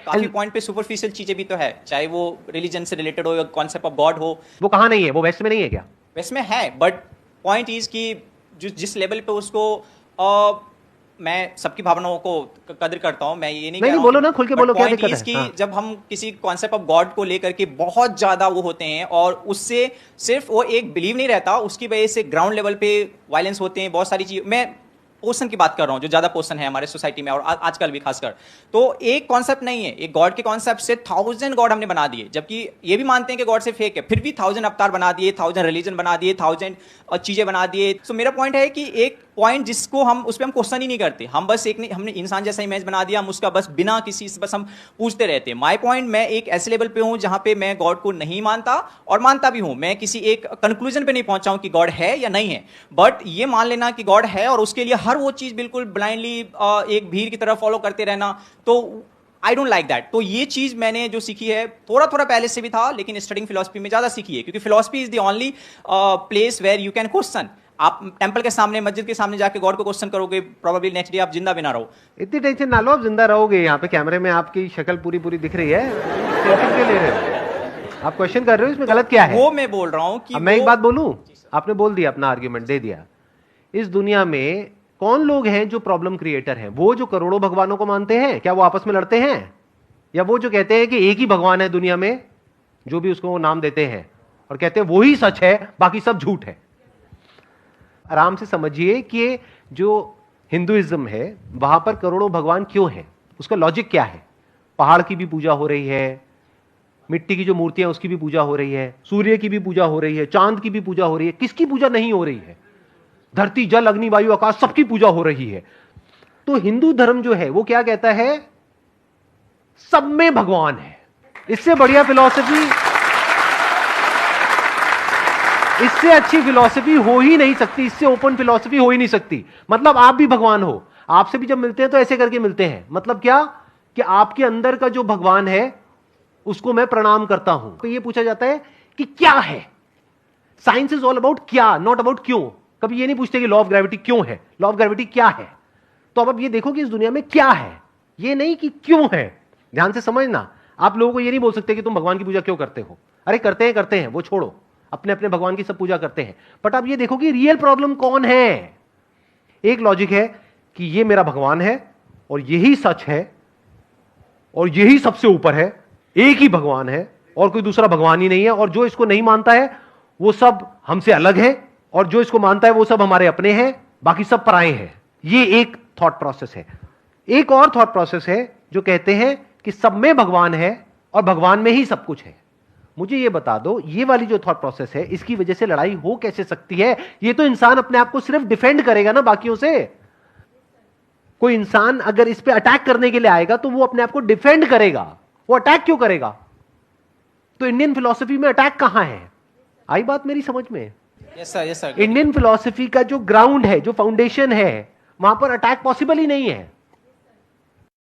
काफी पॉइंट पे सुपरफिशियल चीजें भी तो है, चाहे वो रिलीजन से रिलेटेड हो या कॉन्सेप्ट ऑफ गॉड हो। वो कहाँ नहीं है? वो वेस्ट में नहीं है क्या? वेस्ट में है, बट पॉइंट इज कि जिस लेवल पे उसको मैं सबकी भावनाओं को कदर करता हूं, मैं ये नहीं कह रहा हूं, बोलो ना, खुल के बोलो, क्या दिक्कत है? कि जब हम किसी कॉन्सेप्ट ऑफ गॉड को लेकर के बहुत ज्यादा वो होते हैं और उससे सिर्फ वो एक बिलीव नहीं रहता, उसकी वजह से ग्राउंड लेवल पे वायलेंस होते हैं, बहुत सारी चीज। मैं पोर्शन की बात कर रहा हूं, जो ज्यादा पोर्शन है हमारे सोसाइटी में और आजकल भी खासकर। तो एक कॉन्सेप्ट नहीं है, एक गॉड के कॉन्सेप्ट से 1000 गॉड हमने बना दिए, जबकि ये भी मानते हैं कि गॉड से फेक है, फिर भी 1000 अवतार बना दिए, 1000 रिलीजन बना दिए, 1000 चीजें बना दिए। सो मेरा पॉइंट है कि एक पॉइंट जिसको हम उस पर हम क्वेश्चन ही नहीं करते, हम बस एक नहीं, हमने इंसान जैसा इमेज बना दिया, हम उसका बस बिना किसी से बस हम पूछते रहते हैं। माय पॉइंट, मैं एक ऐसे लेवल पे हूं जहां पे मैं गॉड को नहीं मानता और मानता भी हूं, मैं किसी एक कंक्लूजन पे नहीं पहुंचा हूं कि गॉड है या नहीं है, बट ये मान लेना कि गॉड है और उसके लिए हर वो चीज बिल्कुल ब्लाइंडली एक भीड़ की तरह फॉलो करते रहना, तो आई डोंट लाइक दैट। तो ये चीज मैंने जो सीखी है, थोड़ा थोड़ा पहले से भी था, लेकिन स्टडिंग फिलॉसफी में ज्यादा सीखी है, क्योंकि philosophy is the only place where you can question. आप टेंपल के सामने, मस्जिद के सामने जाके गॉड को क्वेश्चन करोगे, प्रोबेबली नेक्स्ट डे आप जिंदा भी ना रहो। इतनी टेंशन ना लो, आप जिंदा रहोगे। यहाँ पे कैमरे में आपकी शक्ल पूरी पूरी दिख रही है, टेंशन क्यों ले रहे हो? आप क्वेश्चन कर रहे हो, इसमें गलत क्या है? वो मैं बोल रहा हूं कि मैं एक बात बोलूं, आपने बोल दिया, अपना आर्ग्यूमेंट दे दिया। इस दुनिया में कौन लोग हैं जो प्रॉब्लम क्रिएटर हैं? वो जो करोड़ों भगवानों को मानते हैं, क्या वो आपस में लड़ते हैं? या वो जो कहते हैं कि एक ही भगवान है दुनिया में, जो भी उसको नाम देते हैं और कहते हैं वो ही सच है, बाकी सब झूठ है? आराम से समझिए कि जो हिंदुइज्म है वहां पर करोड़ों भगवान क्यों हैं, उसका लॉजिक क्या है। पहाड़ की भी पूजा हो रही है, मिट्टी की जो मूर्तियां उसकी भी पूजा हो रही है, सूर्य की भी पूजा हो रही है, चांद की भी पूजा हो रही है। किसकी पूजा नहीं हो रही है? धरती, जल, अग्नि, वायु, आकाश, सबकी पूजा हो रही है। तो हिंदू धर्म जो है वो क्या कहता है? सब में भगवान है। इससे बढ़िया फिलॉसफी, इससे अच्छी फिलॉसफी हो ही नहीं सकती, इससे ओपन फिलॉसफी हो ही नहीं सकती। मतलब आप भी भगवान हो, आपसे भी जब मिलते हैं तो ऐसे करके मिलते हैं। मतलब क्या? कि आपके अंदर का जो भगवान है उसको मैं प्रणाम करता हूं। तो ये पूछा जाता है कि क्या है? साइंस इज ऑल अबाउट क्या, नॉट अबाउट क्यों। कभी ये नहीं पूछते कि लॉ ऑफ ग्रेविटी क्यों है, लॉ ऑफ ग्रेविटी क्या है। तो अब ये देखो कि इस दुनिया में क्या है, ये नहीं कि क्यों है। ध्यान से समझना, आप लोगों को ये नहीं बोल सकते कि तुम भगवान की पूजा क्यों करते हो। अरे करते हैं, वो छोड़ो, अपने अपने भगवान की सब पूजा करते हैं। बट आप ये देखो कि रियल प्रॉब्लम कौन है। एक लॉजिक है कि ये मेरा भगवान है और यही सच है और यही सबसे ऊपर है, एक ही भगवान है और कोई दूसरा भगवान ही नहीं है। और जो इसको नहीं मानता है वो सब हमसे अलग है, और जो इसको मानता है वो सब हमारे अपने हैं, बाकी सब पराए हैं। ये एक थॉट प्रोसेस है। एक और थॉट प्रोसेस है जो कहते हैं कि सब में भगवान है और भगवान में ही सब कुछ है। मुझे ये बता दो, ये वाली जो थॉट प्रोसेस है, इसकी वजह से लड़ाई हो कैसे सकती है? ये तो इंसान अपने आप को सिर्फ डिफेंड करेगा ना बाकियों से। कोई इंसान अगर इस पे अटैक करने के लिए आएगा तो वो अपने आप को डिफेंड करेगा, वो अटैक क्यों करेगा? तो इंडियन फिलॉसफी में अटैक कहां है? आई बात मेरी समझ में? Yes sir, yes sir. Indian philosophy का जो ग्राउंड है, जो फाउंडेशन है, वहां पर अटैक पॉसिबल ही नहीं है।